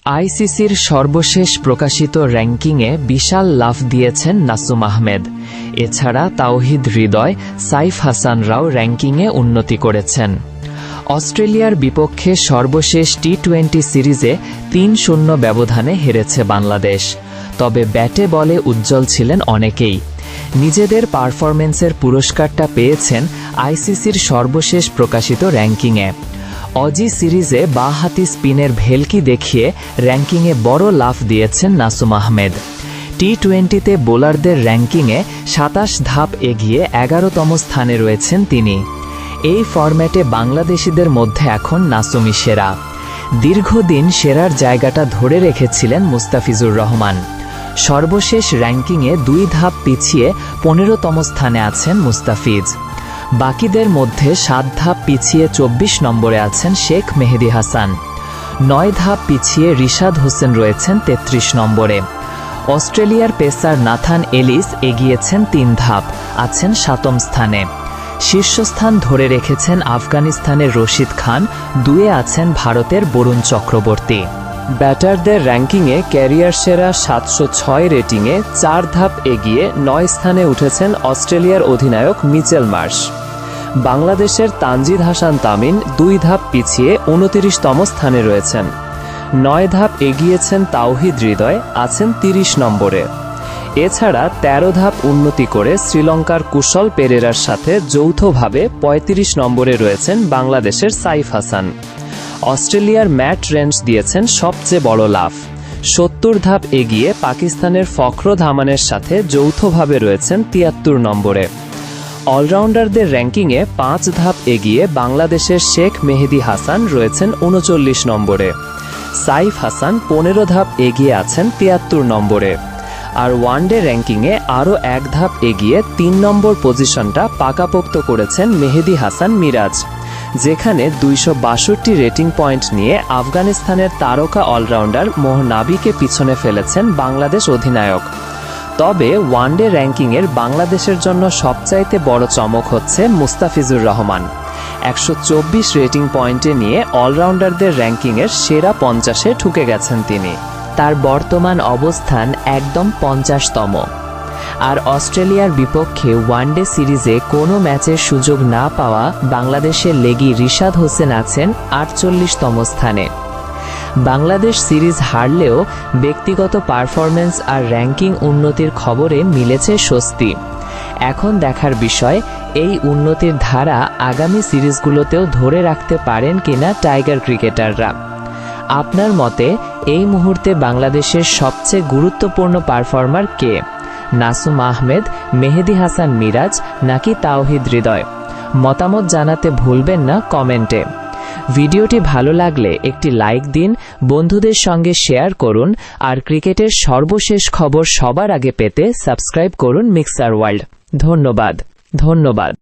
আইসিসির সর্বশেষ প্রকাশিত র্যাঙ্কিংয়ে বিশাল লাফ দিয়েছেন নাসুম আহমেদ। এছাড়া তাওহিদ হৃদয়, সাইফ হাসানরাও র্যাঙ্কিংয়ে উন্নতি করেছেন। অস্ট্রেলিয়ার বিপক্ষে সর্বশেষ টি-20 সিরিজে ৩-০ ব্যবধানে হেরেছে বাংলাদেশ। তবে ব্যাটে বলে উজ্জ্বল ছিলেন অনেকেই। নিজেদের পারফরম্যান্সের পুরস্কারটা পেয়েছেন আইসিসির সর্বশেষ প্রকাশিত র্যাঙ্কিংয়ে। অজি সিরিজে বাঁহাতি স্পিনের ভেলকি দেখিয়ে র্যাঙ্কিংয়ে বড় লাফ দিয়েছেন নাসুম আহমেদ। টি-20তে বোলারদের র্যাঙ্কিংয়ে ২৭ ধাপ এগিয়ে ১১তম স্থানে রয়েছেন তিনি। এই ফরম্যাটে বাংলাদেশিদের মধ্যে এখন নাসুমই সেরা। দীর্ঘদিন সেরার জায়গাটা ধরে রেখেছিলেন মুস্তাফিজুর রহমান। সর্বশেষ র্যাঙ্কিংয়ে ২ ধাপ পিছিয়ে ১৫তম স্থানে আছেন মুস্তাফিজ। বাকিদের মধ্যে ৭ ধাপ পিছিয়ে ২৪ নম্বরে আছেন শেখ মেহেদী হাসান। ৯ ধাপ পিছিয়ে রিশাদ হোসেন রয়েছেন ৩৩ নম্বরে। অস্ট্রেলিয়ার পেসার নাথান এলিস এগিয়েছেন ৩ ধাপ, আছেন ৭ম স্থানে। শীর্ষস্থান ধরে রেখেছেন আফগানিস্তানের রশিদ খান, ২-এ আছেন ভারতের বরুণ চক্রবর্তী। ব্যাটারদের র্যাঙ্কিংয়ে ক্যারিয়ার সেরা ৭০৬ রেটিংয়ে ৪ ধাপ এগিয়ে ৯ স্থানে উঠেছেন অস্ট্রেলিয়ার অধিনায়ক মিচেল মার্শ। বাংলাদেশের তানজিদ হাসান তামিম ২ ধাপ পিছিয়ে ২৯তম স্থানে রয়েছেন। ৯ ধাপ এগিয়েছেন তাওহিদ হৃদয়, আছেন ৩০ নম্বরে। এছাড়া ১৩ ধাপ উন্নতি করে শ্রীলঙ্কার কুশল পেরেরার সাথে যৌথভাবে ৩৫ নম্বরে রয়েছেন বাংলাদেশের সাইফ হাসান। অস্ট্রেলিয়ার ম্যাট রেঞ্জ দিয়েছেন সবচেয়ে বড় লাফ। ৭০ ধাপ এগিয়ে পাকিস্তানের ফখর ধামানের সাথে যৌথভাবে রয়েছেন ৭৩ নম্বরে। অলরাউন্ডারদের র্যাঙ্কিংয়ে ৫ ধাপ এগিয়ে বাংলাদেশের শেখ মেহেদী হাসান রয়েছেন ৩৯ নম্বরে। সাইফ হাসান ১৫ ধাপ এগিয়ে আছেন ৭৩ নম্বরে। আর ওয়ানডে র্যাঙ্কিংয়ে আরও ১ ধাপ এগিয়ে ৩ নম্বর পজিশনটা পাকাপোক্ত করেছেন মেহেদী হাসান মিরাজ, যেখানে ২৬২ রেটিং পয়েন্ট নিয়ে আফগানিস্তানের তারকা অলরাউন্ডার মোহনাবিকে পিছনে ফেলেছেন বাংলাদেশ অধিনায়ক। তবে ওয়ানডে র্যাঙ্কিংয়ের বাংলাদেশের জন্য সবচাইতে বড় চমক হচ্ছে মুস্তাফিজুর রহমান। ১২৪ রেটিং পয়েন্টে নিয়ে অলরাউন্ডারদের র্যাঙ্কিংয়ের সেরা ৫০-এ ঢুকে গেছেন তিনি। তার বর্তমান অবস্থান একদম ৫০তম। আর অস্ট্রেলিয়ার বিপক্ষে ওয়ানডে সিরিজে কোনো ম্যাচের সুযোগ না পাওয়া বাংলাদেশের লেগি রিশাদ হোসেন আছেন ৪৮তম স্থানে। বাংলাদেশ সিরিজ হারলেও ব্যক্তিগত পারফরম্যান্স আর র্যাঙ্কিং উন্নতির খবরে মিলেছে স্বস্তি। এখন দেখার বিষয় এই উন্নতির ধারা আগামী সিরিজগুলোতেও ধরে রাখতে পারেন কিনা টাইগার ক্রিকেটাররা। আপনার মতে এই মুহূর্তে বাংলাদেশের সবচেয়ে গুরুত্বপূর্ণ পারফর্মার কে? নাসুম আহমেদ, মেহেদী হাসান মিরাজ নাকি তাওহিদ হৃদয়? মতামত জানাতে ভুলবেন না কমেন্টে। ভিডিওটি ভালো লাগলে একটি লাইক দিন, বন্ধুদের সঙ্গে শেয়ার করুন আর ক্রিকেটের সর্বশেষ খবর সবার আগে পেতে সাবস্ক্রাইব করুন মিক্সার ওয়ার্ল্ড। ধন্যবাদ।